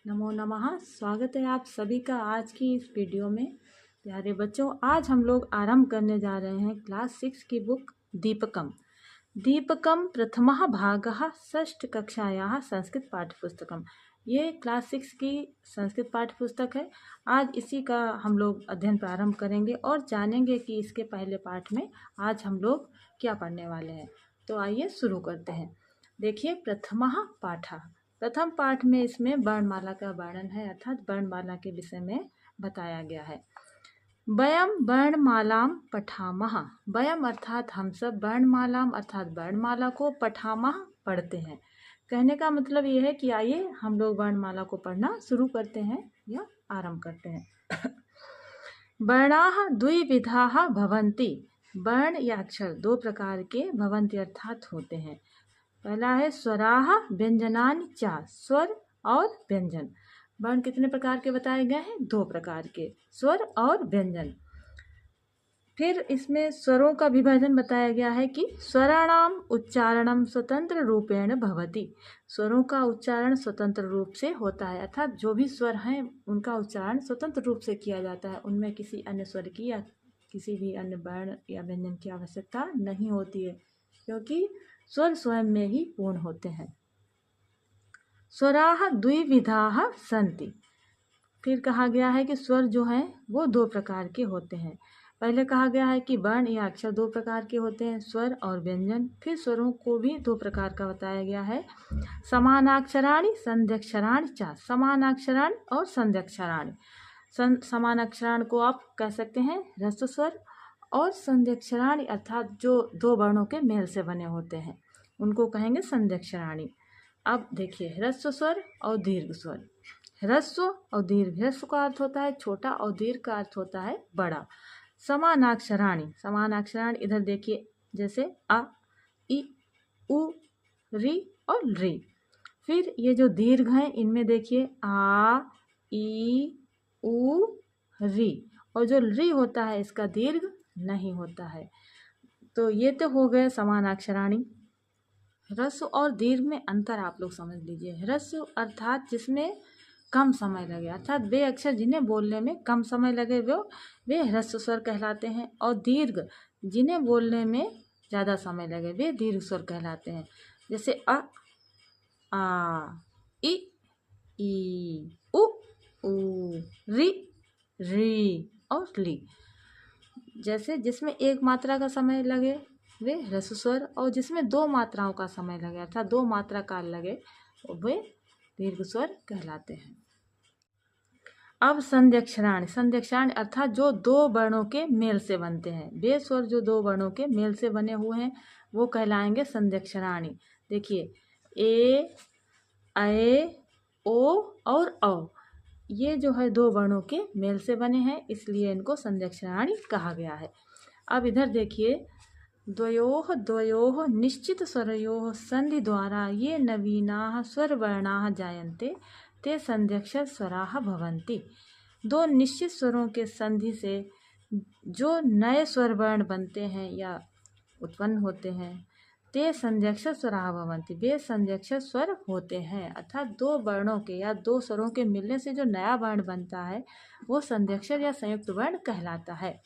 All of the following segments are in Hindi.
नमो नमः। स्वागत है आप सभी का आज की इस वीडियो में। प्यारे बच्चों, आज हम लोग आरंभ करने जा रहे हैं क्लास 6 की बुक दीपकम। दीपकम प्रथमः भागः षष्ठ कक्षायाः संस्कृत पाठ्यपुस्तकम। ये क्लास 6 की संस्कृत पाठ्यपुस्तक है। आज इसी का हम लोग अध्ययन प्रारंभ करेंगे और जानेंगे कि इसके पहले पाठ में आज हम लोग क्या पढ़ने वाले हैं। तो आइए शुरू करते हैं। देखिए, प्रथमः पाठः, प्रथम पाठ में इसमें वर्णमाला का वर्णन है, अर्थात वर्णमाला के विषय में बताया गया है। वयम वर्णमालाम पठामः। वयम अर्थात हम सब, वर्णमालाम अर्थात वर्णमाला को, पठामः पढ़ते हैं। कहने का मतलब ये है कि आइए हम लोग वर्णमाला को पढ़ना शुरू करते हैं या आरंभ करते हैं। वर्णाः द्विविधाः भवन्ति। वर्ण या अक्षर दो प्रकार के भवन्ति अर्थात होते हैं। पहला है स्वराः व्यंजनानि च, स्वर और व्यंजन। वर्ण कितने प्रकार के बताए गए हैं? दो प्रकार के, स्वर और व्यंजन। फिर इसमें स्वरों का विभाजन बताया गया है कि स्वराणाम उच्चारणम स्वतंत्र रूपेण भवति। स्वरों का उच्चारण स्वतंत्र रूप से होता है, अर्थात जो भी स्वर हैं उनका उच्चारण स्वतंत्र रूप से किया जाता है। उनमें किसी अन्य स्वर की या किसी भी अन्य वर्ण या व्यंजन की आवश्यकता नहीं होती है, क्योंकि स्वर स्वयं में ही पूर्ण होते हैं। स्वराः द्विविधाः सन्ति। फिर कहा गया है कि स्वर जो हैं वो दो प्रकार के होते हैं। पहले कहा गया है कि वर्ण या अक्षर दो प्रकार के होते हैं, स्वर और व्यंजन। फिर स्वरों को भी दो प्रकार का बताया गया है, समानाक्षराणि संध्यक्षराणि च। समानाक्षराणि और संध्यक्षराणि। समानाक्षराणि को आप कह सकते हैं ह्रस्व स्वर, और संध्यक्षराणि अर्थात जो दो वर्णों के मेल से बने होते हैं उनको कहेंगे संध्यक्षराणि। अब देखिए, ह्रस्व स्वर और दीर्घ स्वर। ह्रस्व और दीर्घ, ह्रस्व का अर्थ होता है छोटा और दीर्घ का अर्थ होता है बड़ा। समानाक्षराणि, समानाक्षराणि इधर देखिए, जैसे अ, इ, उ, रि और रि। फिर ये जो दीर्घ हैं इनमें देखिए आ, ई, उ, रि, और जो रि होता है इसका दीर्घ नहीं होता है। तो ये तो हो गए समानाक्षराणि। ह्रस्व और दीर्घ में अंतर आप लोग समझ लीजिए। ह्रस्व अर्थात जिसमें कम समय लगे, अर्थात वे अक्षर जिन्हें बोलने में कम समय लगे वे ह्रस्व स्वर कहलाते हैं, और दीर्घ जिन्हें बोलने में ज़्यादा समय लगे वे दीर्घ स्वर कहलाते हैं। जैसे अ, आ, इ, उ, रि, री और ली। जैसे जिसमें एक मात्रा का समय लगे वे ह्रस्व स्वर, और जिसमें दो मात्राओं का समय लगे अर्थात दो मात्रा काल लगे वे दीर्घ स्वर कहलाते हैं। अब संध्यक्षराणि। संध्यक्षराणि अर्थात जो दो वर्णों के मेल से बनते हैं, वे स्वर जो दो वर्णों के मेल से बने हुए हैं वो कहलाएंगे संध्यक्षराणि। देखिए, ए, ऐ, ओ और औ, ये जो है दो वर्णों के मेल से बने हैं, इसलिए इनको संध्यक्षराणि कहा गया है। अब इधर देखिए, द्वयोः द्वयोः निश्चित स्वरयोः संधि द्वारा ये नवीनाः स्वरवर्णाः जायन्ते ते संध्यक्षर स्वराः भवन्ति। दो निश्चित स्वरों के संधि से जो नए स्वर वर्ण बनते हैं या उत्पन्न होते हैं, ते संध्यक्षर स्वराः भवन्ति, वे संध्यक्षर स्वर होते हैं। अर्थात दो वर्णों के या दो स्वरों के मिलने से जो नया वर्ण बनता है वो संध्यक्षर या संयुक्त वर्ण कहलाता है।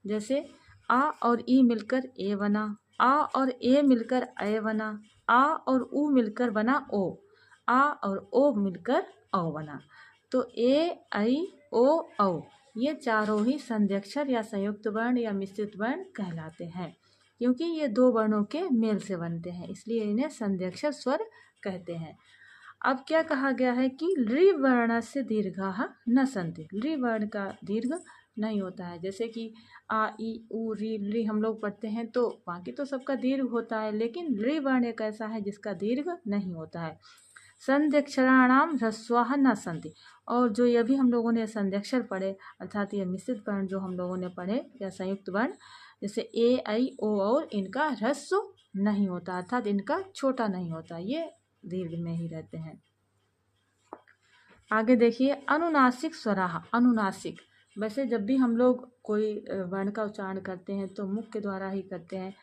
जैसे आ और ई मिलकर ए बना, आ और ए मिलकर ऐ बना, आ और उ मिलकर बना ओ, आ और ओ मिलकर औ बना। तो ए, ऐ, ओ, औ ये चारों ही संध्यक्षर या संयुक्त वर्ण या मिश्रित वर्ण कहलाते हैं, क्योंकि ये दो वर्णों के मेल से बनते हैं, इसलिए इन्हें संध्यक्षर स्वर कहते हैं। अब क्या कहा गया है कि ऋ वर्णस्य दीर्घाः न सन्ति। ऋ वर्ण का दीर्घ नहीं होता है। जैसे कि आ, ई, उ, रि हम लोग पढ़ते हैं तो बाकी तो सबका दीर्घ होता है, लेकिन ऋ वर्ण एक ऐसा है जिसका दीर्घ नहीं होता है। संध्यक्षराणाम ह्रस्वाः न सन्ति। और जो ये भी हम लोगों ने संध्यक्षर पढ़े, अर्थात ये मिश्रित वर्ण जो हम लोगों ने पढ़े या संयुक्त वर्ण, जैसे ए, ऐ, ओ और, इनका ह्रस्व नहीं होता, अर्थात इनका छोटा नहीं होता, ये दीर्घ में ही रहते हैं। आगे देखिए, अनुनासिक स्वराः। अनुनासिक, वैसे जब भी हम लोग कोई वर्ण का उच्चारण करते हैं तो मुख के द्वारा ही करते हैं।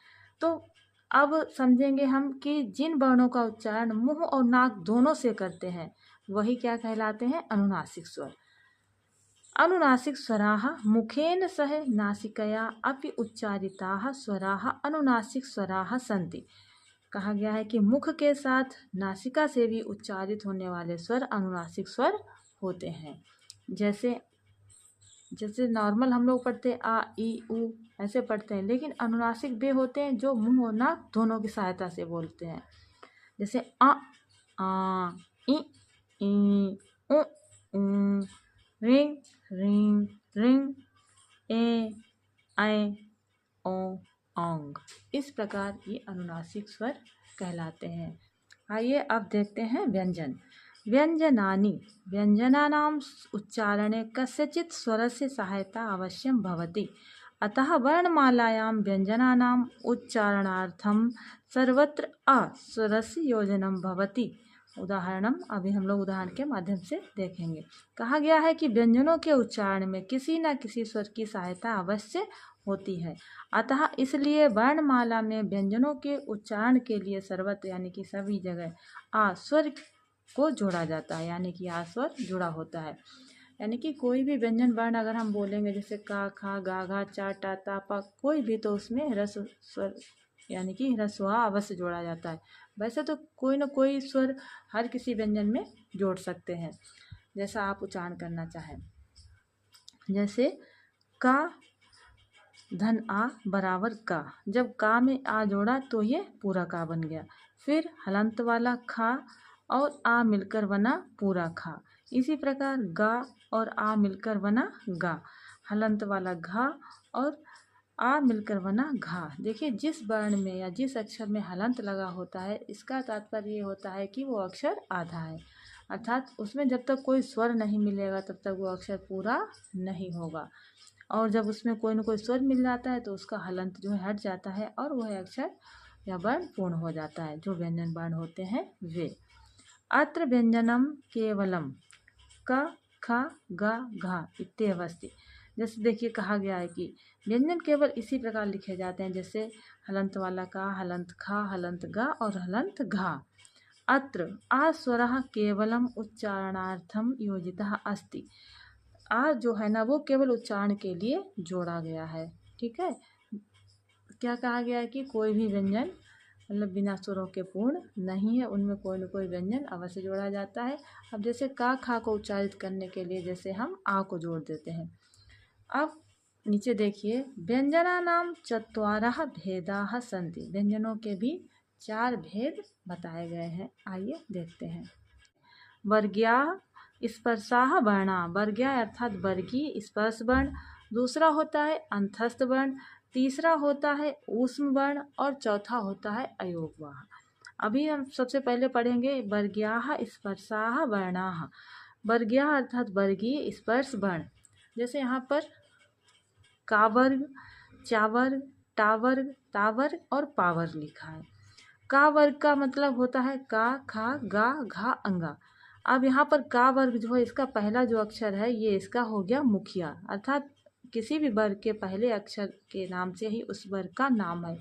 तो अब समझेंगे हम कि जिन वर्णों का उच्चारण मुंह और नाक दोनों से करते हैं वही क्या कहलाते हैं, अनुनासिक स्वर। अनुनासिक स्वराः मुखेन सह नासिकया अपि उच्चारिताः स्वराः अनुनासिक स्वराः सन्ति। कहा गया है कि मुख के साथ नासिका से भी उच्चारित होने वाले स्वर अनुनासिक स्वर होते हैं। जैसे नॉर्मल हम लोग पढ़ते हैं आ ई उ ऐसे पढ़ते हैं, लेकिन अनुनासिक वे होते हैं जो मुंह और नाक दोनों की सहायता से बोलते हैं। जैसे आ ई उ रिंग रिंग रिंग ए ओ ओंग। इस प्रकार ये अनुनासिक स्वर कहलाते हैं। आइए अब देखते हैं व्यंजन। व्यंजनानि व्यंजनानाम् उच्चारणे कस्यचित् स्वरस्य सहायता अवश्यं भवति। अतः वर्णमालायां व्यंजनानाम् उच्चारणार्थं सर्वत्र अ स्वरस्य योजनं भवति। उदाहरणम अभी हम लोग उदाहरण के माध्यम से देखेंगे। कहा गया है कि व्यंजनों के उच्चारण में किसी न किसी स्वर की सहायता अवश्य होती है। अतः इसलिए वर्णमाला में व्यंजनों के उच्चारण के लिए सर्वत्र यानी कि सभी जगह आ स्वर को जोड़ा जाता है, यानी कि आ स्वर जुड़ा होता है। यानी कि कोई भी व्यंजन वर्ण अगर हम बोलेंगे जैसे का खा गा घा चा टा ता पा कोई भी, तो उसमें रस स्वर यानी कि ह्रस्व अवश्य जोड़ा जाता है। वैसे तो कोई ना कोई स्वर हर किसी व्यंजन में जोड़ सकते हैं, जैसा आप उच्चारण करना चाहें। जैसे का धन आ बराबर का, जब का में आ जोड़ा तो ये पूरा का बन गया। फिर हलंत वाला खा और आ मिलकर बना पूरा खा। इसी प्रकार गा और आ मिलकर बना गा। हलंत वाला घा और आ मिलकर बना घा। देखिए जिस वर्ण में या जिस अक्षर में हलंत लगा होता है, इसका तात्पर्य ये होता है कि वो अक्षर आधा है, अर्थात उसमें जब तक कोई स्वर नहीं मिलेगा तब तक वो अक्षर पूरा नहीं होगा। और जब उसमें कोई न कोई स्वर मिल जाता है तो उसका हलंत जो है हट जाता है और वह अक्षर या वर्ण पूर्ण हो जाता है। जो व्यंजन वर्ण होते हैं वे। अत्र व्यंजनम केवलम क ख ग घ इत्येवस्ति। जैसे देखिए कहा गया है कि व्यंजन केवल इसी प्रकार लिखे जाते हैं, जैसे हलंत वाला का, हलंत खा, हलंत गा और हलंत घा। अत्र आ स्वरः केवलम उच्चारणार्थम योजितः अस्ति। आ जो है ना वो केवल उच्चारण के लिए जोड़ा गया है। ठीक है, क्या कहा गया है कि कोई भी व्यंजन मतलब बिना स्वरों के पूर्ण नहीं है, उनमें कोई न कोई व्यंजन अवश्य जोड़ा जाता है। अब जैसे का खा को उच्चारित करने के लिए जैसे हम आ को जोड़ देते हैं। अब नीचे देखिए व्यंजनानां चत्वारः भेदाः सन्ति। व्यंजनों के भी 4 भेद बताए गए हैं। आइए देखते हैं। वर्ग्याः स्पर्शाः वर्णा। वर्ग्या अर्थात वर्गीय स्पर्श वर्ण। दूसरा होता है अंतस्थ वर्ण। तीसरा होता है ऊष्म वर्ण और चौथा होता है अयोगवाह। अभी हम सबसे पहले पढ़ेंगे वर्ग्याः स्पर्शाः वर्णाः। वर्ग्याः अर्थात वर्गीय स्पर्श वर्ण। जैसे यहाँ पर का वर्ग, चा वर्ग, टा वर्ग, ता वर्ग और पा वर्ग लिखा है। का वर्ग का मतलब होता है का खा गा घा अंगा। अब यहाँ पर का वर्ग जो है इसका पहला जो अक्षर है ये इसका हो गया मुखिया, अर्थात किसी भी वर्ग के पहले अक्षर के नाम से ही उस वर्ग का नाम है।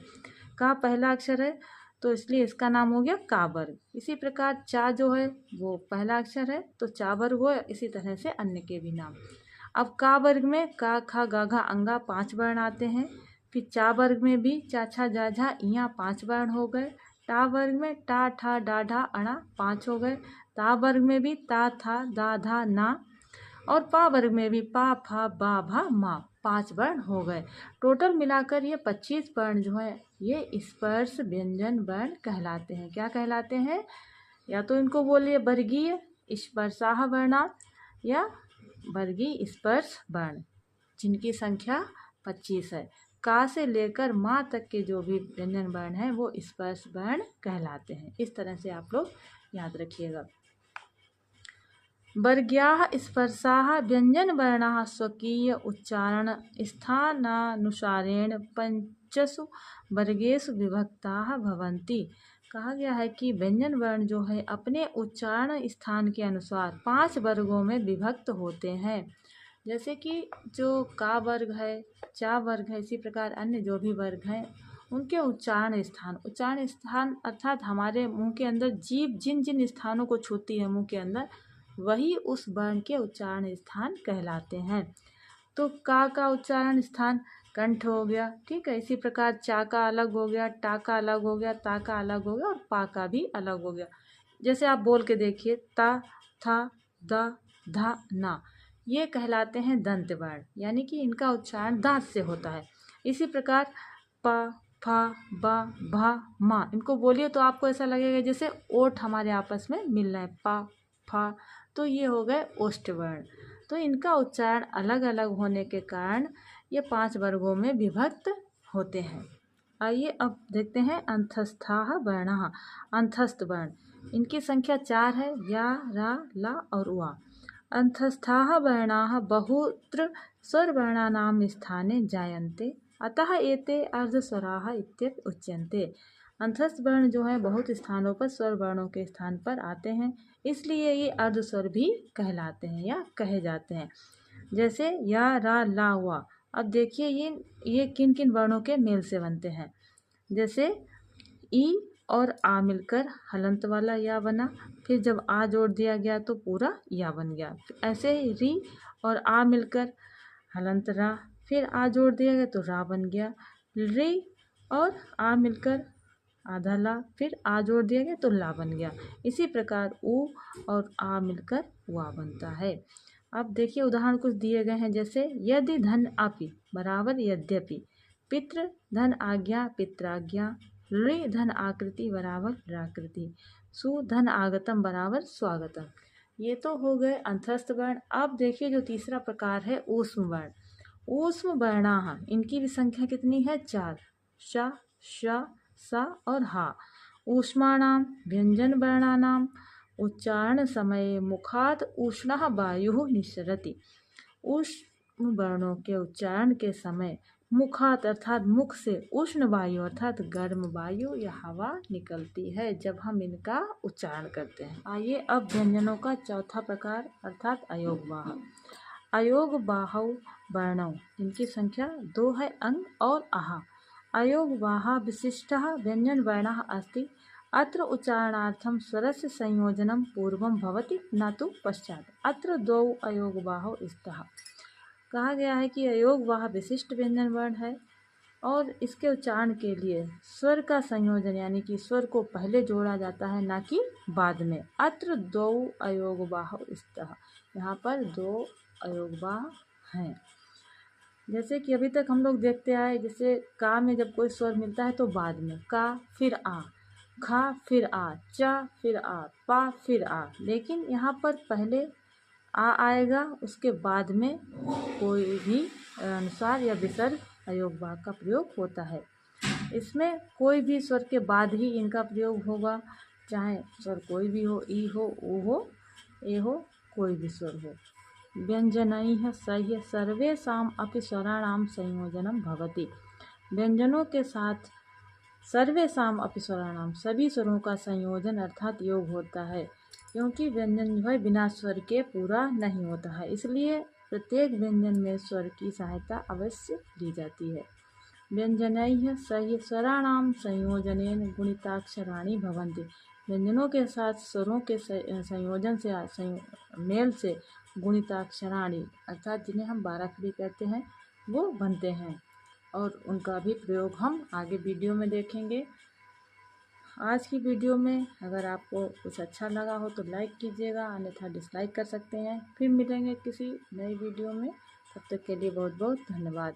का पहला अक्षर है तो इसलिए इसका नाम हो गया का वर्ग। इसी प्रकार चा जो है वो पहला अक्षर है तो चा वर्ग हो, इसी तरह से अन्य के भी नाम। अब का वर्ग में का खा गा घा अंगा 5 वर्ण आते हैं। फिर चा वर्ग में भी चा छा जा झा इया 5 वर्ण हो गए। टा वर्ग में टा ठा डा ढा अणा 5 हो गए। ता वर्ग में भी ता था दा धा ना और पा वर्ग में भी पा फा बा भा मा 5 वर्ण हो गए। टोटल मिलाकर ये 25 वर्ण जो है ये स्पर्श व्यंजन वर्ण कहलाते हैं। क्या कहलाते हैं? या तो इनको बोलिए वर्गीय स्पर्शाः वर्णा या वर्गीय स्पर्श वर्ण, जिनकी संख्या 25 है। का से लेकर माँ तक के जो भी व्यंजन वर्ण हैं वो स्पर्श वर्ण कहलाते हैं। इस तरह से आप लोग याद रखिएगा। वर्ग्याः स्पर्शाः व्यंजनवर्णाः स्वकीय उच्चारण स्थानानुसारेण 5 वर्गेषु विभक्ताः भवन्ति। कहा गया है कि व्यंजन वर्ण जो है अपने उच्चारण स्थान के अनुसार 5 वर्गों में विभक्त होते हैं। जैसे कि जो का वर्ग है, चा वर्ग है, इसी प्रकार अन्य जो भी वर्ग हैं उनके उच्चारण स्थान अर्थात हमारे मुंह के अंदर जीभ जिन जिन स्थानों को छूती है मुंह के अंदर वही उस वर्ण के उच्चारण स्थान कहलाते हैं। तो का उच्चारण स्थान कंठ हो गया, ठीक है। इसी प्रकार चा का अलग हो गया, टा का अलग हो गया, ता का अलग हो गया और पा का भी अलग हो गया। जैसे आप बोल के देखिए, ता, था, दा, धा, ना, ये कहलाते हैं दंत वर्ण, यानी कि इनका उच्चारण दांत से होता है। इसी प्रकार प, फा, बा, भा, मा, इनको बोलिए तो आपको ऐसा लगेगा जैसे ओठ हमारे आपस में मिल रहा है, पा, फा, तो ये हो गए ओष्ठ वर्ण। तो इनका उच्चारण अलग अलग होने के कारण ये 5 वर्गों में विभक्त होते हैं। आइए अब देखते हैं अंतस्थाः वर्णाः। अंतस्थ वर्ण, इनकी संख्या 4 है, या, रा, ला और वा। अंतस्थाः वर्णाः बहुत्र स्वरवर्णानां स्थाने जायन्ते, अतः एते अर्धस्वराः इत्यपि उच्यन्ते। अंतस्थ वर्ण जो है बहुत स्थानों पर स्वर वर्णों के स्थान पर आते हैं, इसलिए ये अर्धस्वर भी कहलाते हैं या कहे जाते हैं। जैसे या, रा, ला, वा। अब देखिए ये किन किन वर्णों के मेल से बनते हैं। जैसे ई और आ मिलकर हलंत वाला या बना, फिर जब आ जोड़ दिया गया तो पूरा या बन गया। ऐसे ही री और आ मिलकर हलंत रा, फिर आ जोड़ दिया गया तो रा बन गया। री और आ मिलकर आधा ला, फिर आ जोड़ दिया गया तो ला बन गया। इसी प्रकार ऊ और आ मिलकर वा बनता है। अब देखिए उदाहरण कुछ दिए गए हैं, जैसे यदि धन अपि बराबर यद्यपि, पितृ धन आज्ञा पित्राज्ञा, ऋ धन आकृति बराबर राकृति, सु धन आगतम बराबर स्वागतम। ये तो हो गए अंतस्थ वर्ण। अब देखिए जो तीसरा प्रकार है ऊष्म वर्ण। ऊष्म वर्णाः, इनकी भी संख्या कितनी है? 4, श, श, सा और हा। ऊष्माणां व्यंजन वर्णानां उच्चारण समये मुखात् उष्णः वायुः निस्सरति। ऊष्म वर्णों के उच्चारण के समय मुखात अर्थात मुख से उष्ण वायु अर्थात गर्म वायु या हवा निकलती है जब हम इनका उच्चारण करते हैं। आइए अब व्यंजनों का चौथा प्रकार अर्थात अयोगवाह। अयोगवाहौ वर्णौ, इनकी संख्या 2 है, अंग और आहा। अयोगवाह विशिष्टः व्यंजन वर्णः अस्ति, अत्र उच्चारणार्थं स्वरस्य संयोजनं पूर्वं भवति न तु पश्चात्। अत्र द्वौ अयोगवाहौ स्तः। कहा गया है कि अयोगवाह विशिष्ट व्यंजन वर्ण है और इसके उच्चारण के लिए स्वर का संयोजन यानी कि स्वर को पहले जोड़ा जाता है ना कि बाद में। अत्र द्वौ अयोगवाहौ स्तः, यहाँ पर 2 अयोगवाह हैं। जैसे कि अभी तक हम लोग देखते आए, जैसे का में जब कोई स्वर मिलता है तो बाद में का फिर आ, खा फिर आ, चा फिर आ, पा फिर आ, लेकिन यहाँ पर पहले आ आएगा, उसके बाद में कोई भी अनुसार या विसर्ग अयोगवाह का प्रयोग होता है। इसमें कोई भी स्वर के बाद ही इनका प्रयोग होगा, चाहे स्वर कोई भी हो, ई हो, ऊ हो, ए हो, कोई भी स्वर हो। व्यंजनैः सह सर्वेषाम् अपि स्वराणां संयोजनं भवति। व्यंजनों के साथ सर्वेषाम् अपि स्वराणां, सभी स्वरों का संयोजन अर्थात योग होता है, क्योंकि व्यंजन जो है बिना स्वर के पूरा नहीं होता है, इसलिए प्रत्येक व्यंजन में स्वर की सहायता अवश्य ली जाती है। व्यंजनैः सह स्वराणां संयोजनेन गुणिताक्षराणि भवन्ति। व्यंजनों के साथ स्वरों के संयोजन से मेल से गुणिताक्षराणि अर्थात जिन्हें हम 12 कहते हैं वो बनते हैं और उनका भी प्रयोग हम आगे वीडियो में देखेंगे। आज की वीडियो में अगर आपको कुछ अच्छा लगा हो तो लाइक कीजिएगा, अन्यथा डिसलाइक कर सकते हैं। फिर मिलेंगे किसी नई वीडियो में, तब तक के लिए बहुत बहुत धन्यवाद।